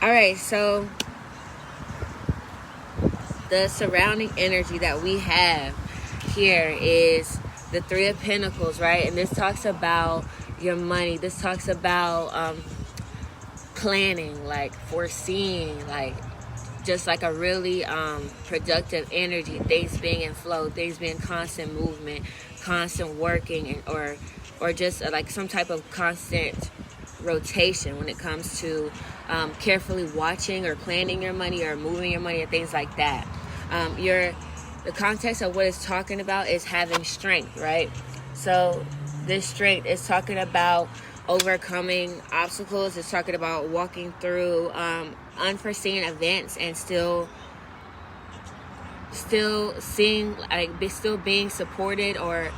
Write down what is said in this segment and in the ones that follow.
All right, so the surrounding energy that we have here is the Three of Pentacles, right? And this talks about your money. This talks about planning, like foreseeing, like just like a really productive energy, things being in flow, things being constant movement, constant working, and or just like some type of constant rotation when it comes to carefully watching or planning your money or moving your money and things like that. The context of what it's talking about is having strength, right? So this strength is talking about overcoming obstacles. It's talking about walking through unforeseen events and still seeing, like, still being supported or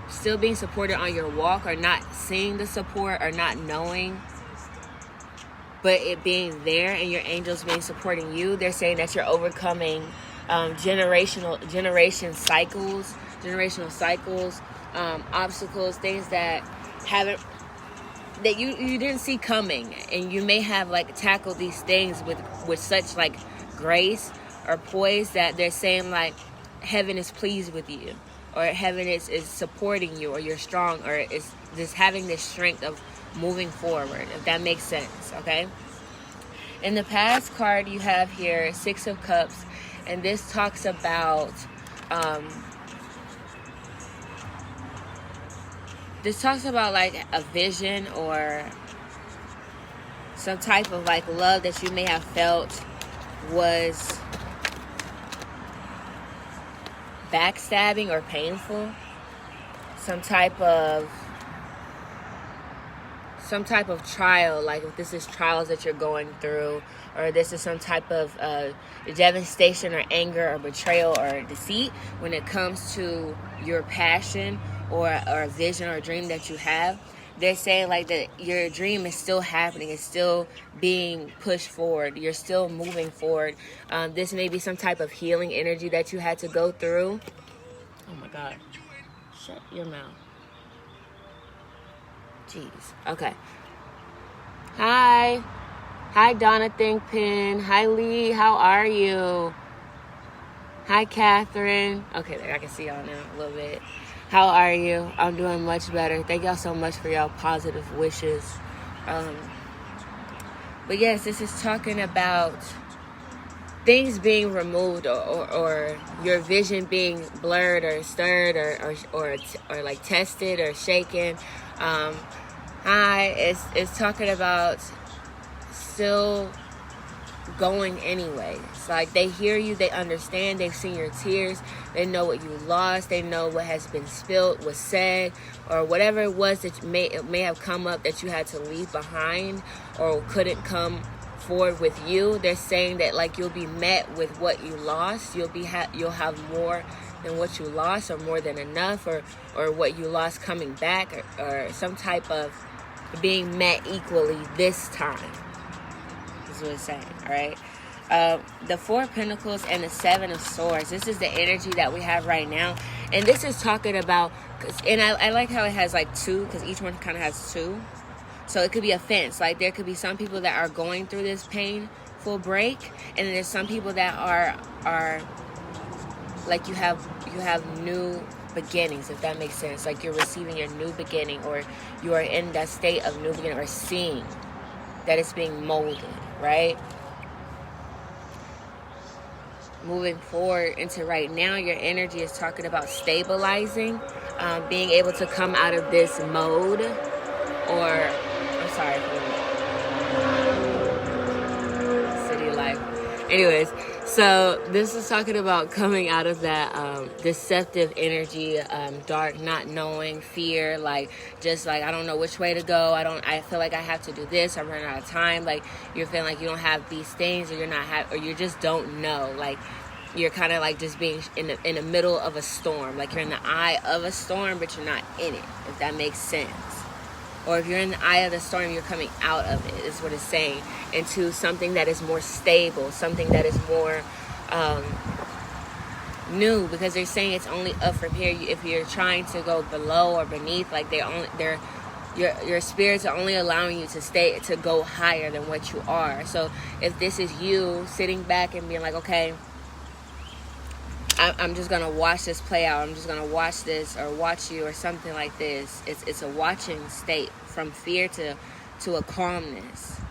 still being supported on your walk, or not seeing the support or not knowing, but it being there and your angels being supporting you. They're saying that you're overcoming generational cycles, obstacles, things that you didn't see coming, and you may have like tackled these things with such like grace or poise that they're saying like heaven is pleased with you, or heaven is supporting you, or you're strong, or is just having this strength of moving forward, if that makes sense. Okay, in the past card you have here Six of Cups, and this talks about like a vision or some type of like love that you may have felt was backstabbing or painful. Some type of trial, like if this is trials that you're going through, or this is some type of devastation or anger or betrayal or deceit when it comes to your passion or a vision or a dream that you have. They're saying like that your dream is still happening, it's still being pushed forward, you're still moving forward. This may be some type of healing energy that you had to go through. Oh my God, shut your mouth. Jeez. Okay. Hi Donna Thinkpin. Hi Lee, how are you? Hi Catherine. Okay, there, I can see y'all now a little bit. How are you? I'm doing much better. Thank y'all so much for y'all positive wishes. But yes, this is talking about things being removed, or your vision being blurred or stirred or like tested or shaken. It's talking about still going anyway. It's like they hear you, they understand, they've seen your tears, they know what you lost, they know what has been spilled, was said, or whatever it was that may have come up that you had to leave behind or couldn't come forward with you. They're saying that like you'll be met with what you lost. You'll have more than what you lost, or more than enough, or what you lost coming back, or some type of being met equally this time. Is what it's saying. All right. The Four of Pentacles and the Seven of Swords. This is the energy that we have right now, and this is talking about. And I like how it has like two, because each one kind of has two. So it could be a fence. Like there could be some people that are going through this painful break, and then there's some people that are like you have new beginnings, if that makes sense. Like you're receiving your new beginning, or you are in that state of new beginning, or seeing that it's being molded, right? Moving forward into right now, your energy is talking about stabilizing, being able to come out of this mode, or I'm sorry for city life. Anyways, so this is talking about coming out of that deceptive energy, dark, not knowing, fear, like just like I don't know which way to go. I feel like I have to do this. I'm running out of time. Like you're feeling like you don't have these things, or or you just don't know. Like you're kind of like just being in the middle of a storm. Like you're in the eye of a storm, but you're not in it, if that makes sense. Or if you're in the eye of the storm, you're coming out of it, is what it's saying, into something that is more stable, something that is more new, because they're saying it's only up from here. If you're trying to go below or beneath, like they're your spirits are only allowing you to go higher than what you are. So if this is you sitting back and being like, okay, I'm just gonna watch this play out, I'm just gonna watch this or watch you or something like this, it's a watching state from fear to a calmness.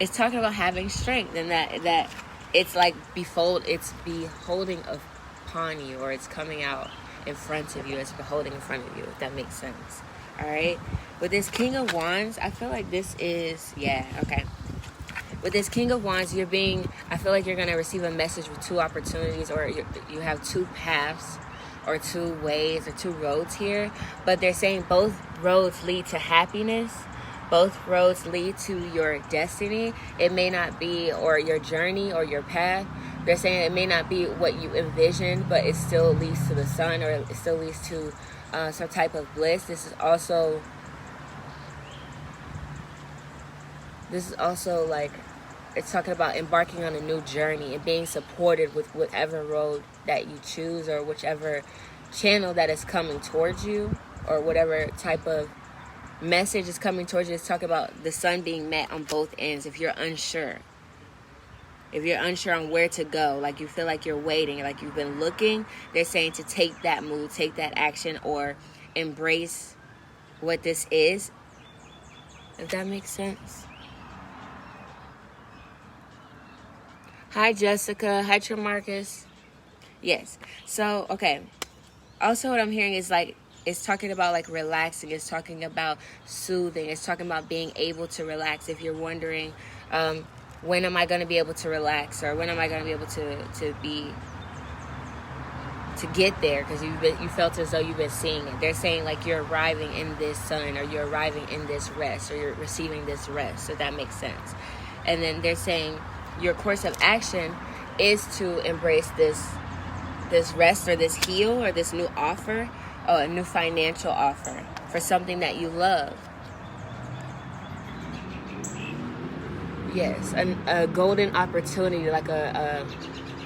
It's talking about having strength, and that it's like it's beholding upon you, or it's coming out in front of you, it's beholding in front of you, if that makes sense. All right, with this King of Wands, I feel like this is, okay, with this King of Wands, I feel like you're going to receive a message with two opportunities, or you have two paths or two ways or two roads here, but they're saying both roads lead to happiness. Both roads lead to your destiny. It may not be, or your journey or your path. They're saying it may not be what you envisioned, but it still leads to the sun, or it still leads to some type of bliss. This is also like, it's talking about embarking on a new journey and being supported with whatever road that you choose, or whichever channel that is coming towards you, or whatever type of message is coming towards you. It's talking about the sun being met on both ends. If you're unsure on where to go, like you feel like you're waiting, like you've been looking, they're saying to take that move, take that action, or embrace what this is, if that makes sense. Hi, Jessica. Hi, Tremarcus. Yes. So, okay. Also, what I'm hearing is like, it's talking about like relaxing. It's talking about soothing. It's talking about being able to relax. If you're wondering, when am I going to be able to relax, or when am I going to be able to get there? Because you felt as though you've been seeing it. They're saying like you're arriving in this sun, or you're arriving in this rest, or you're receiving this rest. So that makes sense. And then they're saying your course of action is to embrace this rest, or this heal, or this new offer, or a new financial offer for something that you love. Yes, a golden opportunity, like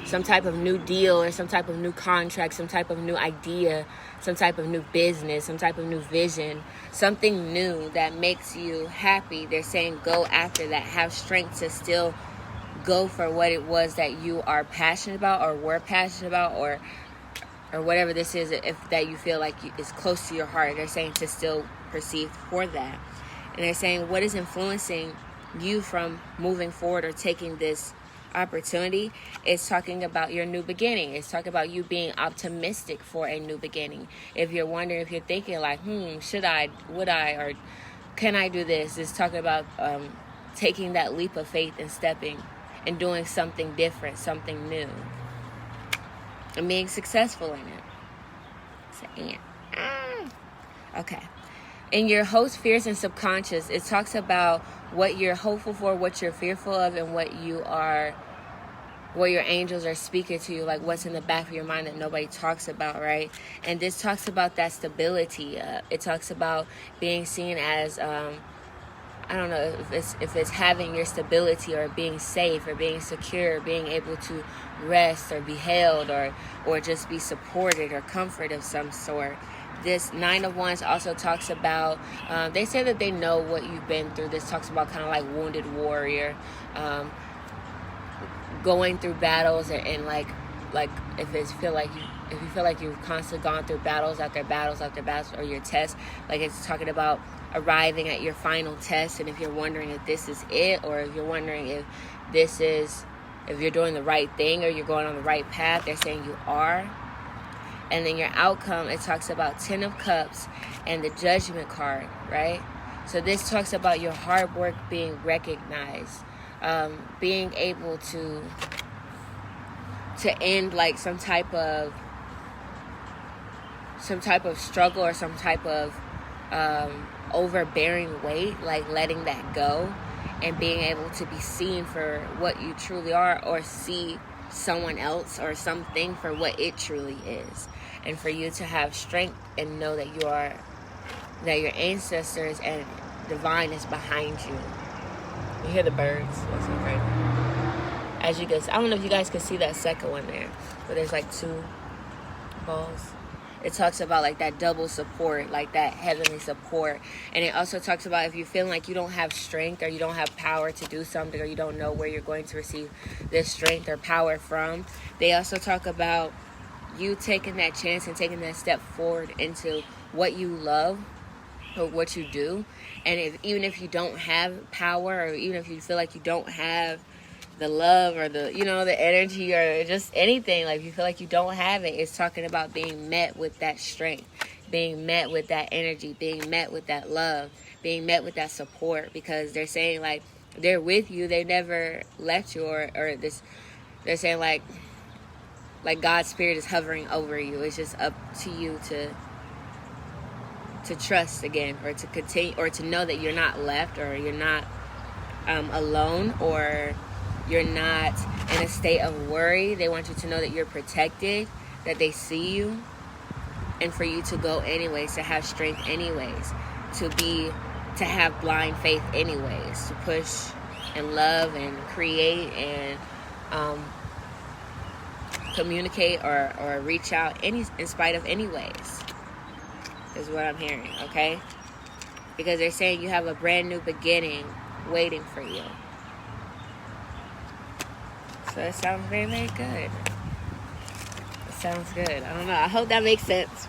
some type of new deal, or some type of new contract, some type of new idea, some type of new business, some type of new vision, something new that makes you happy. They're saying go after that. Have strength to still go for what it was that you are passionate about, or were passionate about, or whatever this is, if that you feel like is close to your heart. They're saying to still proceed for that. And they're saying what is influencing you from moving forward or taking this opportunity is talking about your new beginning. It's talking about you being optimistic for a new beginning. If you're wondering, if you're thinking like, should I, would I, or can I do this? It's talking about taking that leap of faith and stepping and doing something different, something new, and being successful in it. Okay. In your hopes, fears, and subconscious, it talks about what you're hopeful for, what you're fearful of, and what your angels are speaking to you, like what's in the back of your mind that nobody talks about, right? And this talks about that stability. It talks about being seen as, I don't know if it's having your stability, or being safe, or being secure, being able to rest, or be held, or just be supported, or comfort of some sort. This 9 of Wands also talks about, they say that they know what you've been through. This talks about kind of like wounded warrior, going through battles, and like if you feel like you've constantly gone through battles after battles after battles, or your test, like it's talking about arriving at your final test. And if you're wondering if this is it, or if you're wondering if you're doing the right thing, or you're going on the right path, they're saying you are. And then your outcome, it talks about 10 of Cups and the Judgment card, right? So this talks about your hard work being recognized, being able to end like some type of struggle, or some type of overbearing weight, like letting that go, and being able to be seen for what you truly are, or see someone else or something for what it truly is. And for you to have strength and know that that your ancestors and divine is behind you. You hear the birds? That's okay. As you guys, I don't know if you guys can see that second one there, but there's like 2 balls. it talks about like that double support, like that heavenly support. And it also talks about if you're feeling like you don't have strength or you don't have power to do something, or you don't know where you're going to receive this strength or power from. They also talk about you taking that chance and taking that step forward into what you love or what you do. And even if you don't have power, or even if you feel like you don't have the love or the, the energy or just anything, like if you feel like you don't have it, it's talking about being met with that strength, being met with that energy, being met with that love, being met with that support, because they're saying like they're with you, they never left you, or this, they're saying like God's spirit is hovering over you. It's just up to you to trust again, or to continue, or to know that you're not left, or you're not alone, or you're not in a state of worry. They want you to know that you're protected, that they see you, and for you to go anyways, to have strength anyways, to have blind faith anyways, to push and love and create and communicate or reach out in spite of anyways, is what I'm hearing, okay? Because they're saying you have a brand new beginning waiting for you. So it sounds very, very good. It sounds good. I don't know. I hope that makes sense.